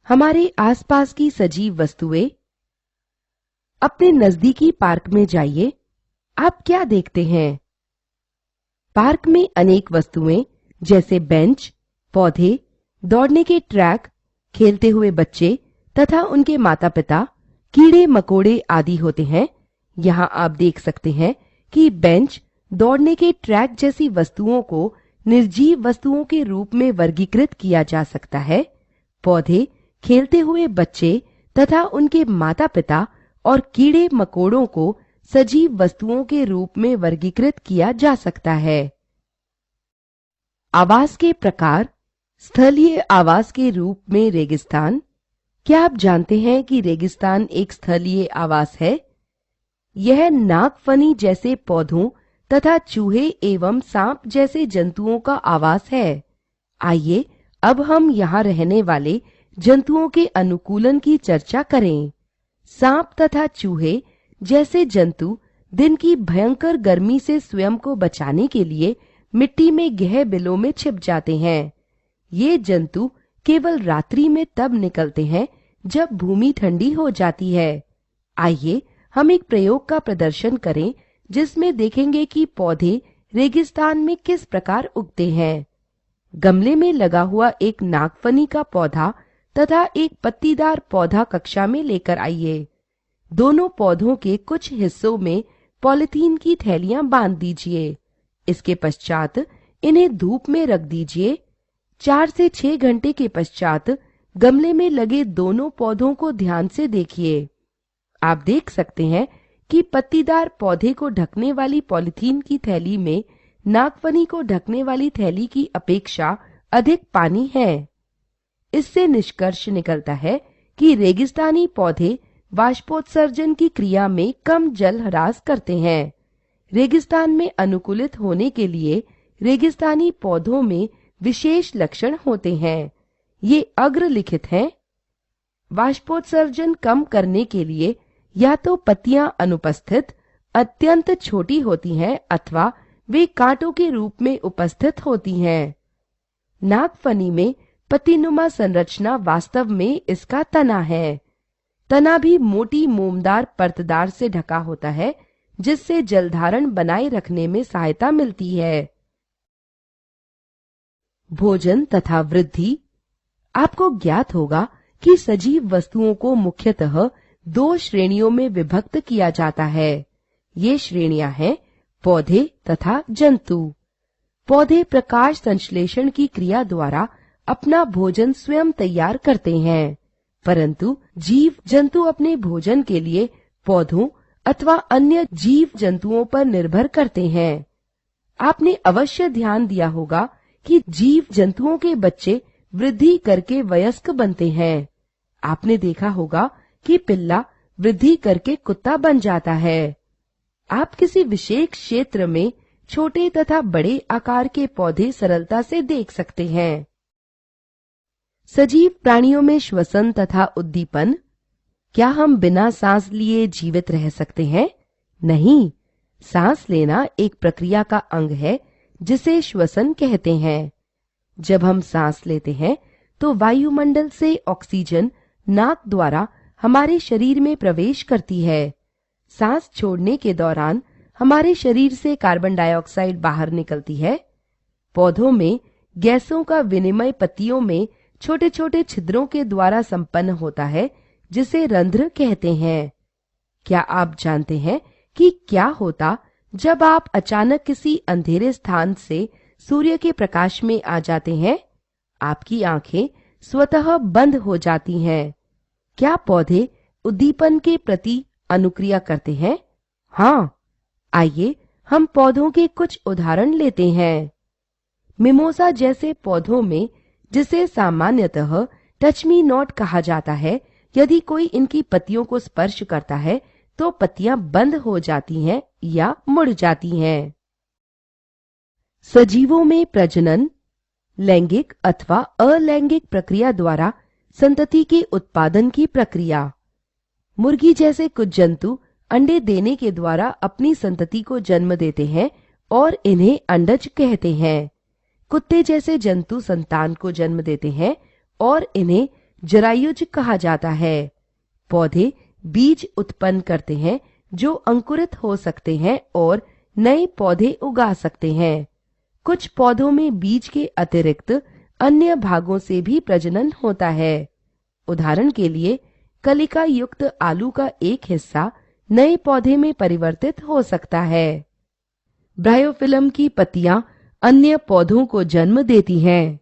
हमारे आसपास की सजीव वस्तुएं। अपने नजदीकी पार्क में जाइए। आप क्या देखते हैं? पार्क में अनेक वस्तुएं जैसे बेंच, पौधे, दौड़ने के ट्रैक, खेलते हुए बच्चे तथा उनके माता पिता, कीड़े मकोड़े आदि होते हैं। यहाँ आप देख सकते हैं कि बेंच, दौड़ने के ट्रैक जैसी वस्तुओं को निर्जीव वस्तुओं के रूप में वर्गीकृत किया जा सकता है। पौधे, खेलते हुए बच्चे तथा उनके माता पिता और कीड़े मकोड़ों को सजीव वस्तुओं के रूप में वर्गीकृत किया जा सकता है। आवास के प्रकार। स्थलीय आवास के रूप में रेगिस्तान। क्या आप जानते हैं कि रेगिस्तान एक स्थलीय आवास है? यह नागफनी जैसे पौधों तथा चूहे एवं सांप जैसे जंतुओं का आवास है। आइए अब हम यहाँ रहने वाले जंतुओं के अनुकूलन की चर्चा करें। सांप तथा चूहे जैसे जंतु दिन की भयंकर गर्मी से स्वयं को बचाने के लिए मिट्टी में गहरे बिलों में छिप जाते हैं। ये जंतु केवल रात्रि में तब निकलते हैं जब भूमि ठंडी हो जाती है। आइए हम एक प्रयोग का प्रदर्शन करें जिसमें देखेंगे कि पौधे रेगिस्तान में किस प्रकार उगते हैं। गमले में लगा हुआ एक नागफनी का पौधा तथा एक पत्तीदार पौधा कक्षा में लेकर आइए। दोनों पौधों के कुछ हिस्सों में पॉलिथीन की थैलियां बांध दीजिए। इसके पश्चात इन्हें धूप में रख दीजिए। 4 से 6 घंटे के पश्चात गमले में लगे दोनों पौधों को ध्यान से देखिए। आप देख सकते हैं कि पत्तीदार पौधे को ढकने वाली पॉलिथीन की थैली में नागफनी को ढकने वाली थैली की अपेक्षा अधिक पानी है। इससे निष्कर्ष निकलता है कि रेगिस्तानी पौधे वाष्पोत्सर्जन की क्रिया में कम जल ह्रास करते हैं। रेगिस्तान में अनुकूलित होने के लिए रेगिस्तानी पौधों में विशेष लक्षण होते हैं। ये अग्रलिखित हैं। वाष्पोत्सर्जन कम करने के लिए या तो पत्तियां अनुपस्थित, अत्यंत छोटी होती हैं अथवा वे कांटों के रूप में उपस्थित होती हैं। नागफनी में पत्तीनुमा संरचना वास्तव में इसका तना है। तना भी मोटी मोमदार परतदार से ढका होता है जिससे जलधारण बनाए रखने में सहायता मिलती है। भोजन तथा वृद्धि। आपको ज्ञात होगा कि सजीव वस्तुओं को मुख्यतः 2 श्रेणियों में विभक्त किया जाता है। ये श्रेणियां हैं पौधे तथा जंतु। पौधे प्रकाश संश्लेषण की क्रिया द्वारा अपना भोजन स्वयं तैयार करते हैं, परंतु जीव जंतु अपने भोजन के लिए पौधों अथवा अन्य जीव जंतुओं पर निर्भर करते हैं। आपने अवश्य ध्यान दिया होगा कि जीव जंतुओं के बच्चे वृद्धि करके वयस्क बनते हैं। आपने देखा होगा कि पिल्ला वृद्धि करके कुत्ता बन जाता है। आप किसी विशेष क्षेत्र में छोटे तथा बड़े आकार के पौधे सरलता से देख सकते हैं। सजीव प्राणियों में श्वसन तथा उद्दीपन। क्या हम बिना सांस लिए जीवित रह सकते हैं? नहीं। सांस लेना एक प्रक्रिया का अंग है जिसे श्वसन कहते हैं। जब हम सांस लेते हैं तो वायुमंडल से ऑक्सीजन नाक द्वारा हमारे शरीर में प्रवेश करती है। सांस छोड़ने के दौरान हमारे शरीर से कार्बन डाइऑक्साइड बाहर निकलती है। पौधों में गैसों का विनिमय पत्तियों में छोटे छोटे छिद्रों के द्वारा संपन्न होता है जिसे रंध्र कहते हैं। क्या आप जानते हैं कि क्या होता जब आप अचानक किसी अंधेरे स्थान से सूर्य के प्रकाश में आ जाते हैं? आपकी आंखें स्वतः बंद हो जाती हैं। क्या पौधे उद्दीपन के प्रति अनुक्रिया करते हैं? हाँ। आइए हम पौधों के कुछ उदाहरण लेते हैं। मिमोसा जैसे पौधों में, जिसे सामान्यतः टच मी नॉट कहा जाता है, यदि कोई इनकी पत्तियों को स्पर्श करता है तो पत्तियां बंद हो जाती हैं या मुड़ जाती हैं। सजीवों में प्रजनन लैंगिक अथवा अलैंगिक प्रक्रिया द्वारा संतति के उत्पादन की प्रक्रिया। मुर्गी जैसे कुछ जंतु अंडे देने के द्वारा अपनी संतति को जन्म देते हैं और इन्हें अंडज कहते हैं। कुत्ते जैसे जंतु संतान को जन्म देते हैं और इन्हें जरायुज कहा जाता है। पौधे बीज उत्पन्न करते हैं जो अंकुरित हो सकते हैं और नए पौधे उगा सकते हैं। कुछ पौधों में बीज के अतिरिक्त अन्य भागों से भी प्रजनन होता है। उदाहरण के लिए कलिका युक्त आलू का एक हिस्सा नए पौधे में परिवर्तित हो सकता है। ब्रायोफिलम की पत्तियां अन्य पौधों को जन्म देती हैं।